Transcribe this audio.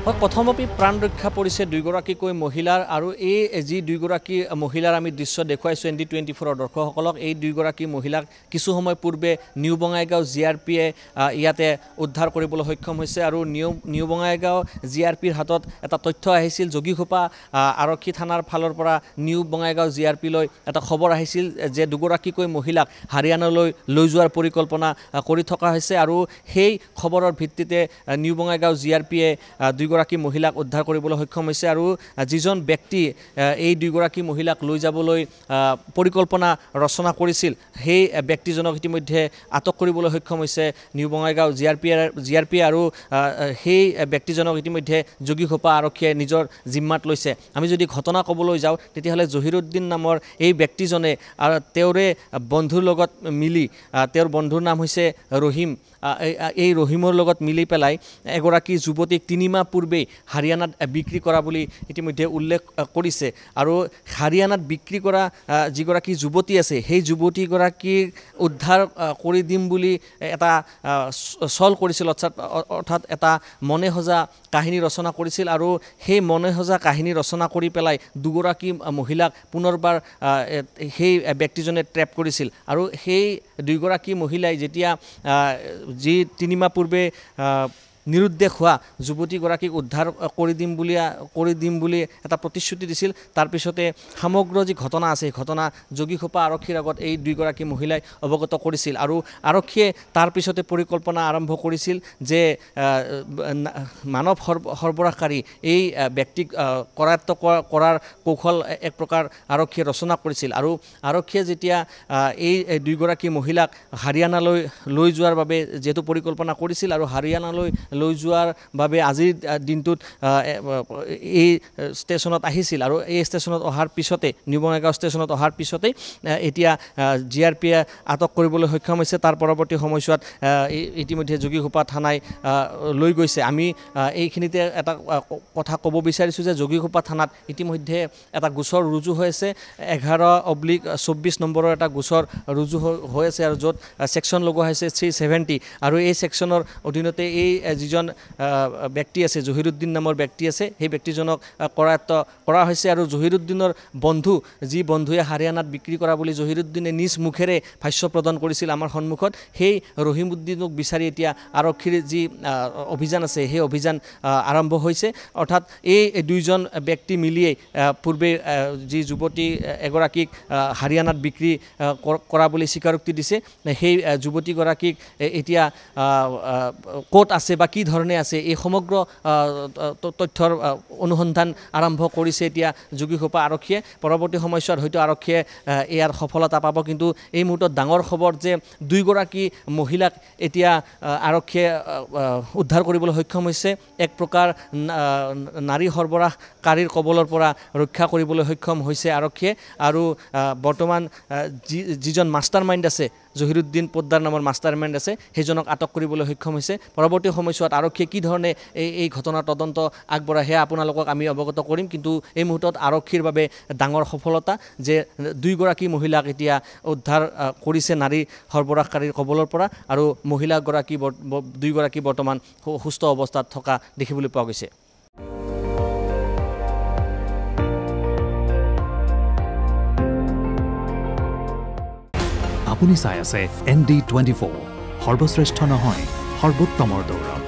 প্ৰথমপি প্ৰাণ ৰক্ষা পৰিছে দুইগৰাকীকৈ মহিলাৰ আৰু এই যি দুইগৰাকী মহিলাৰ আমি দৃশ্য দেখুৱাইছোঁ ND24 দৰ্শকসকলক এই দুইগৰাকী মহিলাক কিছু সময় পূৰ্বে নিউ বঙাইগাঁও জিআৰপিয়ে ইয়াতে উদ্ধাৰ কৰিবলৈ সক্ষম হৈছে আৰু নিউ বঙাইগাঁও জিআৰপিৰ হাতত এটা তথ্য আহিছিল যোগীঘোপা আৰক্ষী থানাৰ ফালৰ পৰা নিউ বঙাইগাঁও জিআৰপিলৈ এটা খবৰ আহিছিল যে দুগৰাকীকৈ মহিলাক হাৰিয়ানালৈ লৈ যোৱাৰ পৰিকল্পনা কৰি থকা হৈছে আৰু সেই খবৰৰ ভিত্তিতে নিউ বঙাইগাঁও জিআৰপিয়ে দুইগৰাকী মহিলাক উদ্ধাৰ কৰিবলৈ সক্ষম হৈছে আৰু যিজন ব্যক্তি এই দুইগৰাকী মহিলাক লৈ যাবলৈ পৰিকল্পনা ৰচনা কৰিছিল সেই ব্যক্তিজনক ইতিমধ্যে আটক কৰিবলৈ সক্ষম হৈছে নিউ বঙাইগাঁও জিআৰপি আৰু সেই ব্যক্তিজনক ইতিমধ্যে যোগীঘোপা আৰক্ষীয়ে নিজৰ জিম্মাত লৈছে আমি যদি ঘটনা ক'বলৈ যাওঁ তেতিয়াহ'লে জহিৰুদ্দিন নামৰ এই ব্যক্তিজনে তেওঁৰে বন্ধুৰ লগত মিলি তেওঁৰ বন্ধুৰ নাম হৈছে ৰহিম এই ৰহিমৰ লগত মিলি পেলাই এগৰাকী যুৱতীক 3 মাহ পূৰ্বে হাৰিয়ানাত বিক্ৰী কৰা বুলি ইতিমধ্যে উল্লেখ কৰিছে আৰু হাৰিয়ানাত বিক্ৰী কৰা যিগৰাকী যুৱতী আছে সেই যুৱতীগৰাকীক উদ্ধাৰ কৰি দিম বুলি এটা ছল কৰিছিল অৰ্থাৎ এটা মনে সজা কাহিনী ৰচনা কৰিছিল আৰু সেই মনে সজা কাহিনী ৰচনা কৰি পেলাই দুগৰাকী মহিলাক পুনৰবাৰ সেই ব্যক্তিজনে ট্ৰেপ কৰিছিল আৰু সেই দুইগৰাকী মহিলাই যেতিয়া যি 3 মাহ পূৰ্বে নিৰুদ্দেশ হোৱা যুৱতীগৰাকীক উদ্ধাৰ কৰি দিম বুলি এটা প্ৰতিশ্ৰুতি দিছিল তাৰ পিছতে সমগ্ৰ যি ঘটনা আছে ঘটনা যোগীঘোপা আৰক্ষীৰ আগত এই দুইগৰাকী মহিলাই অৱগত কৰিছিল আৰু আৰক্ষীয়ে তাৰ পিছতে পৰিকল্পনা আৰম্ভ কৰিছিল যে মানৱ সৰবৰাহকাৰী এই ব্যক্তিক কৰায়ত্ব কৰাৰ কৌশল এক প্ৰকাৰ আৰক্ষীয়ে ৰচনা কৰিছিল আৰু আৰক্ষীয়ে যেতিয়া এই দুইগৰাকী মহিলাক হাৰিয়ানালৈ লৈ যোৱাৰ বাবে যেহেতু পৰিকল্পনা কৰিছিল আৰু হাৰিয়ানালৈ লৈ যোৱাৰ বাবে আজিৰ দিনটোত এই ষ্টেচনত আহিছিল আৰু এই ষ্টেচনত অহাৰ পিছতে নিউ বঙাইগাঁও ষ্টেচনত অহাৰ পিছতে এতিয়া জিআৰপিয়ে আটক কৰিবলৈ সক্ষম হৈছে তাৰ পৰৱৰ্তী সময়ছোৱাত ইতিমধ্যে যোগীঘোপা থানাই লৈ গৈছে আমি এইখিনিতে এটা কথা ক'ব বিচাৰিছোঁ যে যোগীঘোপা থানাত ইতিমধ্যে এটা গোচৰ ৰুজু হৈ আছে 11/24 নম্বৰৰ এটা গোচৰ ৰুজু হৈ আছে আৰু য'ত ছেকশ্যন লগোৱা হৈছে 370 আৰু এই ছেকশ্যনৰ অধীনতে এই যিজন ব্যক্তি আছে জহিৰুদ্দিন নামৰ ব্যক্তি আছে সেই ব্যক্তিজনক কৰায়ত্ব কৰা হৈছে আৰু জহিৰুদ্দিনৰ বন্ধু যি বন্ধুৱে হাৰিয়ানাত বিক্ৰী কৰা বুলি জহিৰুদ্দিনে নিজ মুখেৰে ভাষ্য প্ৰদান কৰিছিল আমাৰ সন্মুখত সেই ৰহিমউদ্দিনক বিচাৰি এতিয়া আৰক্ষীৰ যি অভিযান আছে সেই অভিযান আৰম্ভ হৈছে অৰ্থাৎ এই দুইজন ব্যক্তি মিলিয়ে পূৰ্বে যি যুৱতী এগৰাকীক হাৰিয়ানাত বিক্ৰী কৰা বুলি স্বীকাৰোক্তি দিছে সেই যুৱতীগৰাকীক এতিয়া ক'ত আছে বা কি ধৰণে আছে এই সমগ্ৰ তথ্যৰ অনুসন্ধান আৰম্ভ কৰিছে এতিয়া যোগীঘোপা আৰক্ষীয়ে পৰৱৰ্তী সময়ছোৱাত হয়তো আৰক্ষীয়ে ইয়াৰ সফলতা পাব কিন্তু এই মুহূৰ্তত ডাঙৰ খবৰ যে দুইগৰাকী মহিলাক এতিয়া আৰক্ষীয়ে উদ্ধাৰ কৰিবলৈ সক্ষম হৈছে এক প্ৰকাৰ নাৰী সৰবৰাহকাৰীৰ কবলৰ পৰা ৰক্ষা কৰিবলৈ সক্ষম হৈছে আৰক্ষীয়ে আৰু বৰ্তমান যিজন মাষ্টাৰ মাইণ্ড আছে জহিৰুদ্দিন পোদ্দাৰ নামৰ মাষ্টাৰ মাইণ্ড আছে সেইজনক আটক কৰিবলৈ সক্ষম হৈছে পৰৱৰ্তী সময়ছোৱাত আৰক্ষীয়ে কি ধৰণে এই ঘটনাৰ তদন্ত আগবঢ়ায় সেয়া আপোনালোকক আমি অৱগত কৰিম কিন্তু এই মুহূৰ্তত আৰক্ষীৰ বাবে ডাঙৰ সফলতা যে দুইগৰাকী মহিলাক এতিয়া উদ্ধাৰ কৰিছে নাৰী সৰবৰাহকাৰীৰ কবলৰ পৰা আৰু দুইগৰাকী বৰ্তমান সুস্থ অৱস্থাত থকা দেখিবলৈ পোৱা গৈছে আপুনি চাই আছে ND24 সৰ্বশ্ৰেষ্ঠ নহয় সৰ্বোত্তমৰ দৌৰ